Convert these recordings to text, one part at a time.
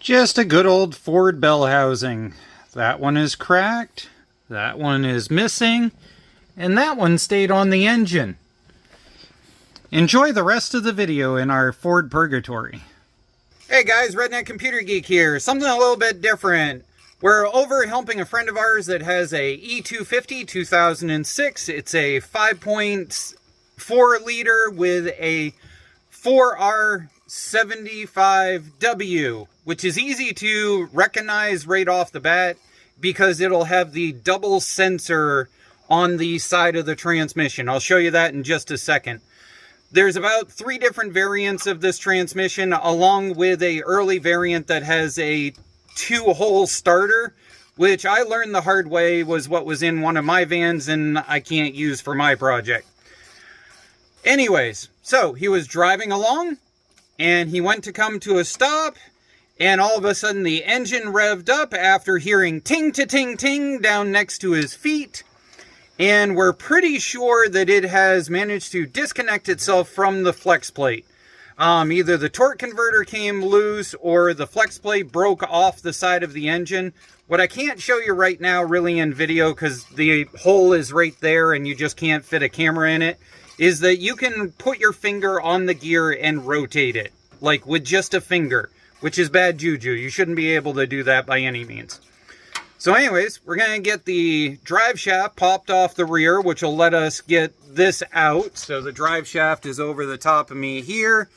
Just a good old Ford bell housing. That one is cracked, that one is missing, and that one stayed on the engine. Enjoy the rest of the video in our Ford Purgatory. Hey guys, Redneck Computer Geek here. Something a little bit different. We're over helping a friend of ours that has a E250 2006. It's a 5.4 liter with a 4R75W, which is easy to recognize right off the bat because it'll have the double sensor on the side of the transmission. I'll show you that in just a second. There's about 3 different variants of this transmission, along with a early variant that has a 2-hole starter, which I learned the hard way was what was in one of my vans and I can't use for my project. Anyways, so he was driving along and he went to come to a stop, and all of a sudden the engine revved up after hearing ting-ta-ting-ting down next to his feet. And we're pretty sure that it has managed to disconnect itself from the flex plate. Either the torque converter came loose or the flex plate broke off the side of the engine. What I can't show you right now really in video, because the hole is right there and you just can't fit a camera in it, is that you can put your finger on the gear and rotate it, like with just a finger, which is bad juju. You shouldn't be able to do that by any means. So anyways, we're going to get the drive shaft popped off the rear, which will let us get this out. So the drive shaft is over the top of me here.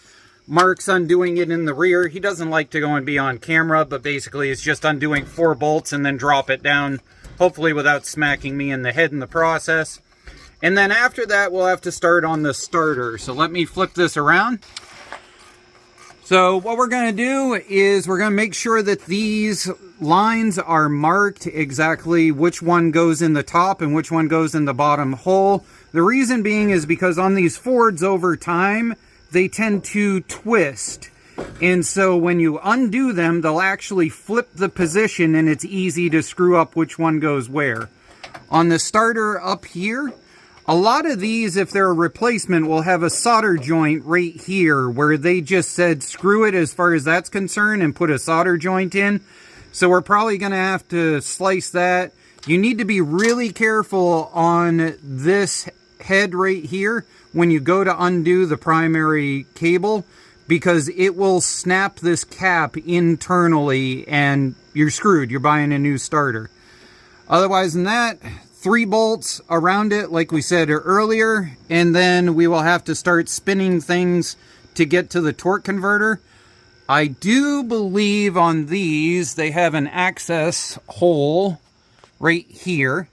Mark's undoing it in the rear. He doesn't like to go and be on camera, but basically it's just undoing 4 bolts and then drop it down, hopefully without smacking me in the head in the process. And then after that, we'll have to start on the starter. So let me flip this around. So what we're going to do is we're going to make sure that these lines are marked exactly which one goes in the top and which one goes in the bottom hole. The reason being is because on these Fords over time, they tend to twist. And so when you undo them, they'll actually flip the position and it's easy to screw up which one goes where. On the starter up here, a lot of these, if they're a replacement, will have a solder joint right here where they just said screw it as far as that's concerned and put a solder joint in. So we're probably going to have to slice that. You need to be really careful on this head right here when you go to undo the primary cable, because it will snap this cap internally and you're screwed. You're buying a new starter. Otherwise than that, 3 bolts around it, like we said earlier, and then we will have to start spinning things to get to the torque converter. I do believe on these, they have an access hole right here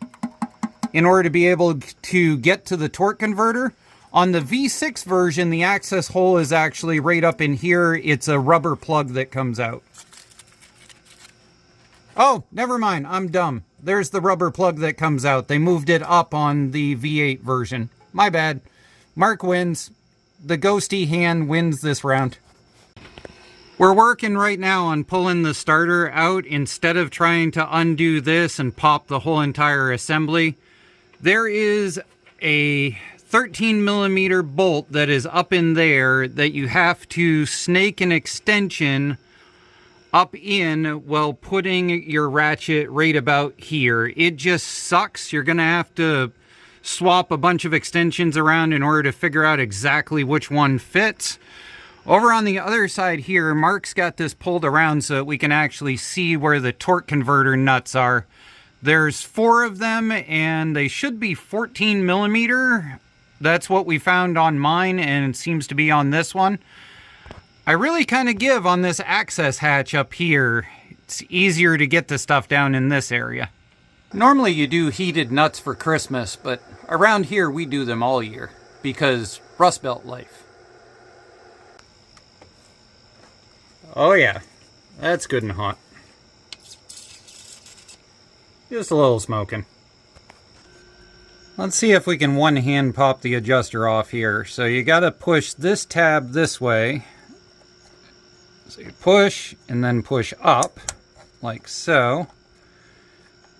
in order to be able to get to the torque converter. On the V6 version, the access hole is actually right up in here. It's a rubber plug that comes out. Oh, never mind. I'm dumb. There's the rubber plug that comes out. They moved it up on the V8 version. My bad. Mark wins. The ghosty hand wins this round. We're working right now on pulling the starter out instead of trying to undo this and pop the whole entire assembly. There is a 13mm bolt that is up in there that you have to snake an extension up in while putting your ratchet right about here. It just sucks. You're going to have to swap a bunch of extensions around in order to figure out exactly which one fits. Over on the other side here, Mark's got this pulled around so that we can actually see where the torque converter nuts are. There's 4 of them and they should be 14mm. That's what we found on mine and it seems to be on this one. I really kind of give on this access hatch up here. It's easier to get the stuff down in this area. Normally you do heated nuts for Christmas, but around here we do them all year because Rust Belt life. Oh yeah, that's good and hot. Just a little smoking. Let's see if we can one-hand pop the adjuster off here. So you gotta push this tab this way. So you push and then push up, like so.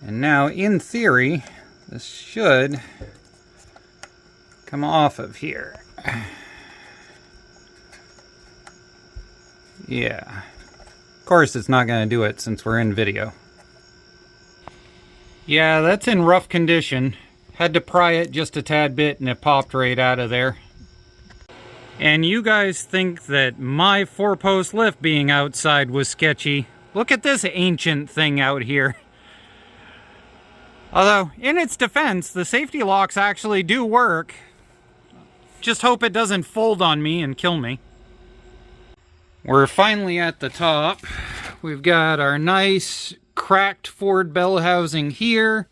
And now, in theory, this should come off of here. Yeah. course, it's not going to do it since we're in video. Yeah, that's in rough condition. Had to pry it just a tad bit and it popped right out of there. And you guys think that my 4-post lift being outside was sketchy. Look at this ancient thing out here. Although, in its defense, the safety locks actually do work. Just hope it doesn't fold on me and kill me. We're finally at the top. We've got our nice cracked Ford bell housing here.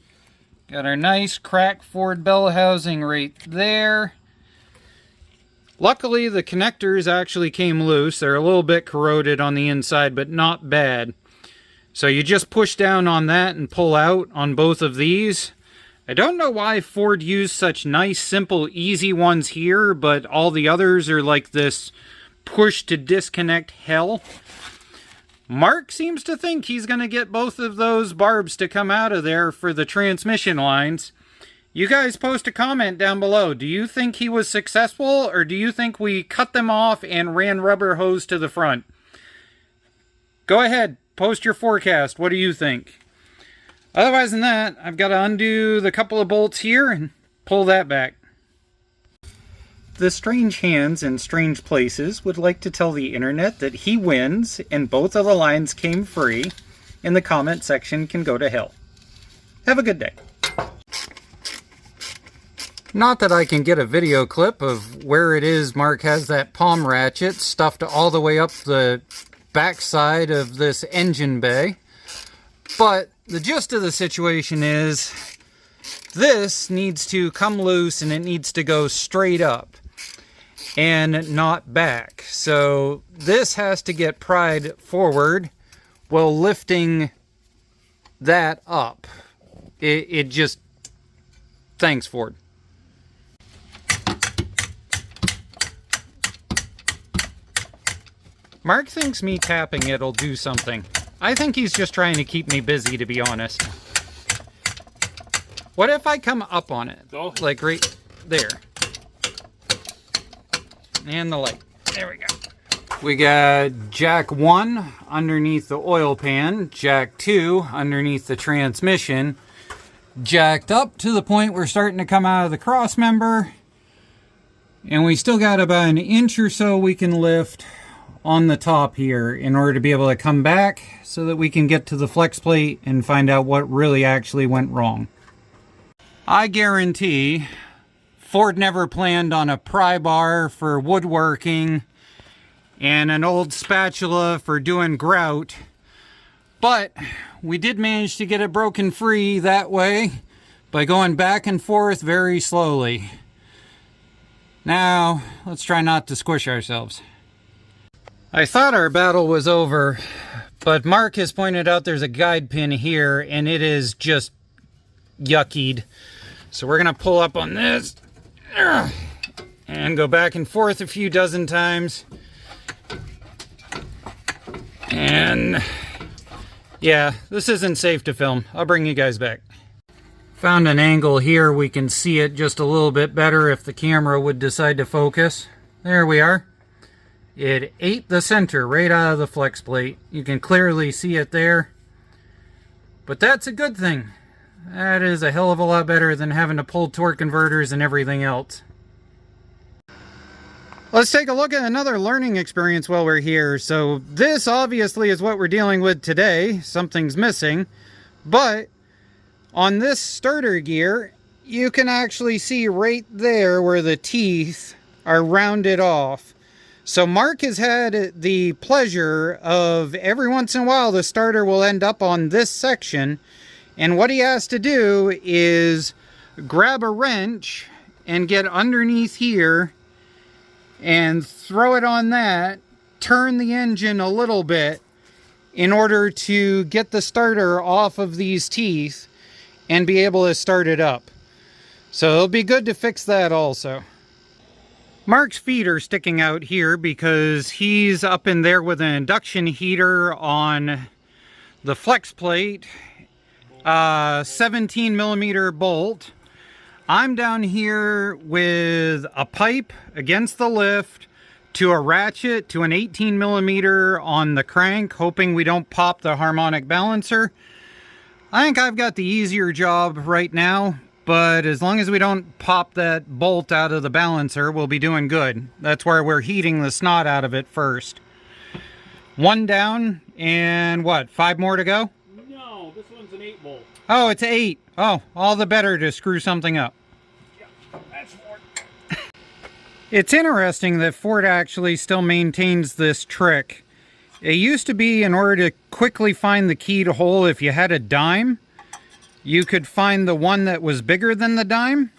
Got our nice cracked Ford bell housing right there. Luckily, the connectors actually came loose. They're a little bit corroded on the inside, but not bad. So you just push down on that and pull out on both of these. I don't know why Ford used such nice, simple, easy ones here, but all the others are like this push to disconnect hell. Mark seems to think he's going to get both of those barbs to come out of there for the transmission lines. You guys post a comment down below. Do you think he was successful, or do you think we cut them off and ran rubber hose to the front? Go ahead, post your forecast. What do you think? Otherwise than that, I've got to undo the couple of bolts here and pull that back. The strange hands in strange places would like to tell the internet that he wins and both of the lines came free, and the comment section can go to hell. Have a good day. Not that I can get a video clip of where it is Mark has that palm ratchet stuffed all the way up the backside of this engine bay. But the gist of the situation is this needs to come loose and it needs to go straight up and not back. So this has to get pried forward while lifting that up. It just... Thanks, Ford. Mark thinks me tapping it'll do something. I think he's just trying to keep me busy, to be honest. What if I come up on it? Like right there. And the light. There we go. We got jack 1 underneath the oil pan, jack 2 underneath the transmission, jacked up to the point we're starting to come out of the cross member, and we still got about an inch or so we can lift on the top here in order to be able to come back so that we can get to the flex plate and find out what really actually went wrong. I guarantee Ford never planned on a pry bar for woodworking and an old spatula for doing grout, but we did manage to get it broken free that way by going back and forth very slowly. Now, let's try not to squish ourselves. I thought our battle was over, but Mark has pointed out there's a guide pin here, and it is just yuckied. So we're going to pull up on this and go back and forth a few dozen times. And yeah, this isn't safe to film. I'll bring you guys back. Found an angle here we can see it just a little bit better if the camera would decide to focus. There we are. It ate the center right out of the flex plate. You can clearly see it there. But that's a good thing. That is a hell of a lot better than having to pull torque converters and everything else. Let's take a look at another learning experience while we're here. So this obviously is what we're dealing with today. Something's missing. But on this starter gear, you can actually see right there where the teeth are rounded off. So Mark has had the pleasure of every once in a while the starter will end up on this section, and what he has to do is grab a wrench and get underneath here and throw it on that, turn the engine a little bit in order to get the starter off of these teeth and be able to start it up. So it'll be good to fix that also. Mark's feet are sticking out here because he's up in there with an induction heater on the flex plate, 17mm bolt. I'm down here with a pipe against the lift, to a ratchet to an 18 millimeter on the crank, hoping we don't pop the harmonic balancer. I think I've got the easier job right now, but as long as we don't pop that bolt out of the balancer, we'll be doing good. That's where we're heating the snot out of it first. One down, and what, 5 more to go? No, this one's an 8-bolt. Oh, it's 8. Oh, all the better to screw something up. Yeah, that's Ford. It's interesting that Ford actually still maintains this trick. It used to be, in order to quickly find the keyed hole, if you had a dime, you could find the one that was bigger than the dime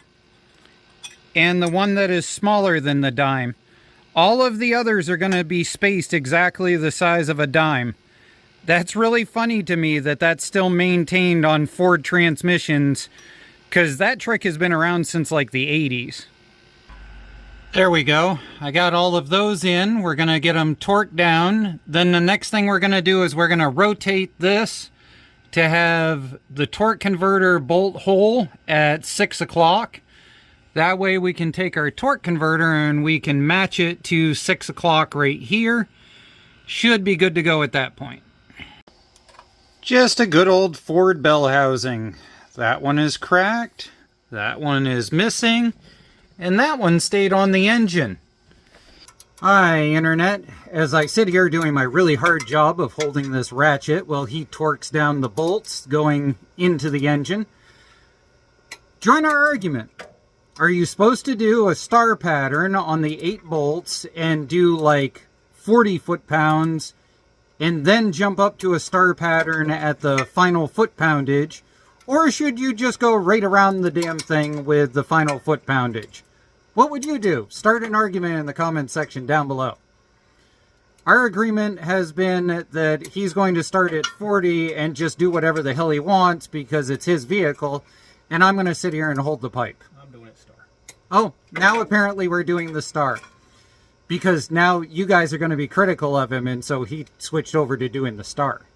and the one that is smaller than the dime. All of the others are going to be spaced exactly the size of a dime. That's really funny to me that that's still maintained on Ford transmissions, because that trick has been around since like the 80s. There we go. I got all of those in. We're going to get them torqued down. Then the next thing we're going to do is we're going to rotate this to have the torque converter bolt hole at 6 o'clock. That way we can take our torque converter and we can match it to 6 o'clock right here. Should be good to go at that point. Just a good old Ford bell housing. That one is cracked. That one is missing. And that one stayed on the engine. Hi, Internet. As I sit here doing my really hard job of holding this ratchet while he torques down the bolts going into the engine, join our argument. Are you supposed to do a star pattern on the 8 bolts and do like 40 foot-pounds and then jump up to a star pattern at the final foot-poundage? Or should you just go right around the damn thing with the final foot-poundage? What would you do? Start an argument in the comment section down below. Our agreement has been that he's going to start at 40 and just do whatever the hell he wants because it's his vehicle, and I'm going to sit here and hold the pipe. I'm doing it star. Oh, now apparently we're doing the star. Because now you guys are going to be critical of him, and so he switched over to doing the star.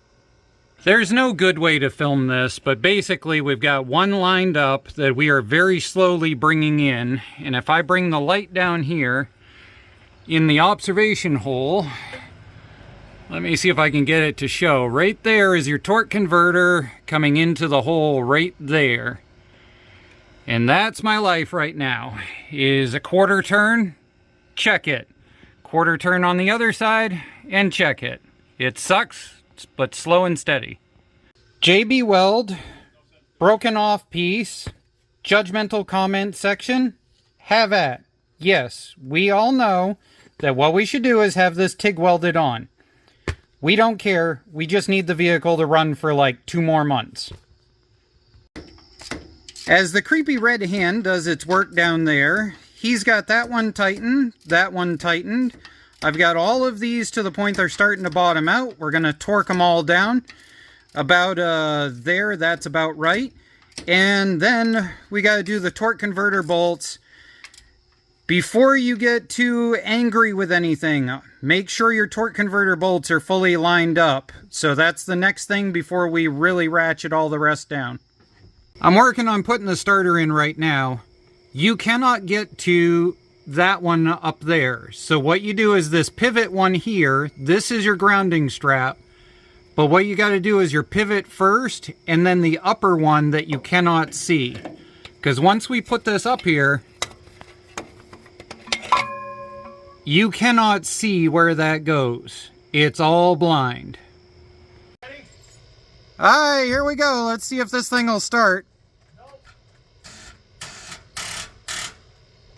There's no good way to film this, but basically we've got one lined up that we are very slowly bringing in. And if I bring the light down here in the observation hole, let me see if I can get it to show. Right there is your torque converter coming into the hole right there. And that's my life right now. Is a quarter turn, check it. Quarter turn on the other side, and check it. It sucks, but slow and steady. JB Weld, broken off piece, judgmental comment section, have at. Yes, we all know that what we should do is have this TIG welded on. We don't care, we just need the vehicle to run for like 2 more months. As the creepy red hand does its work down there, he's got that one tightened, that one tightened. I've got all of these to the point they're starting to bottom out. We're going to torque them all down. About there, that's about right. And then we got to do the torque converter bolts. Before you get too angry with anything, make sure your torque converter bolts are fully lined up. So that's the next thing before we really ratchet all the rest down. I'm working on putting the starter in right now. You cannot get to that one up there. So what you do is this pivot one here, this is your grounding strap. But what you got to do is your pivot first and then the upper one that you cannot see. Because once we put this up here, you cannot see where that goes. It's all blind. Ready? Alright, here we go. Let's see if this thing will start. Nope.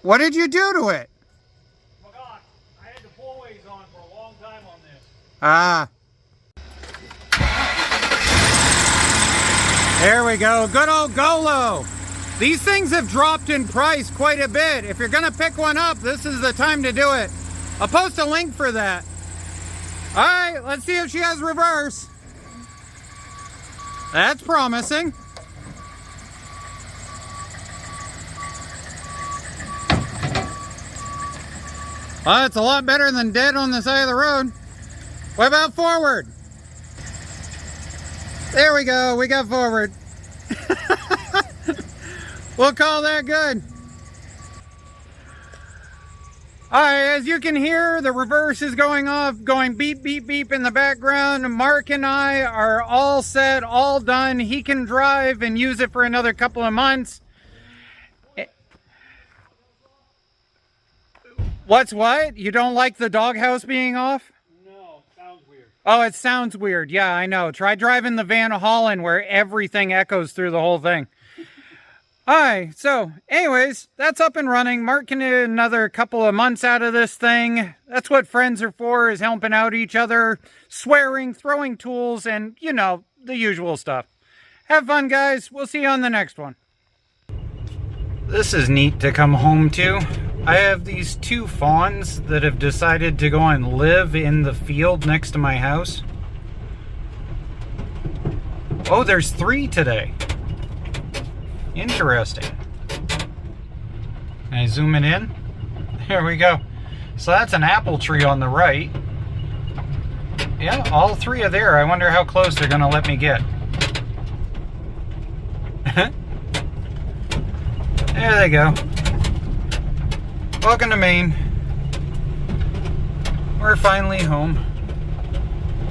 What did you do to it? Forgot. I had the 4-ways on for a long time on this. Ah. There we go. Good old GOOLOO. These things have dropped in price quite a bit. If you're going to pick one up, this is the time to do it. I'll post a link for that. Alright, let's see if she has reverse. That's promising. Well, it's a lot better than dead on the side of the road. What about forward? There we go, we got forward. We'll call that good. As you can hear, the reverse is going off, going beep, beep, beep in the background. Mark and I are all set, all done. He can drive and use it for another couple of months. What's what? You don't like the doghouse being off? No, sounds weird. Oh, it sounds weird. Yeah, I know. Try driving the Van Hollen where everything echoes through the whole thing. Alright, so anyways, that's up and running. Mark can do another couple of months out of this thing. That's what friends are for, is helping out each other, swearing, throwing tools, and, you know, the usual stuff. Have fun, guys. We'll see you on the next one. This is neat to come home to. I have these 2 fawns that have decided to go and live in the field next to my house. Oh, there's 3 today. Interesting. Can I zoom it in? There we go. So that's an apple tree on the right. Yeah, all 3 are there. I wonder how close they're going to let me get. There they go. Welcome to Maine. We're finally home.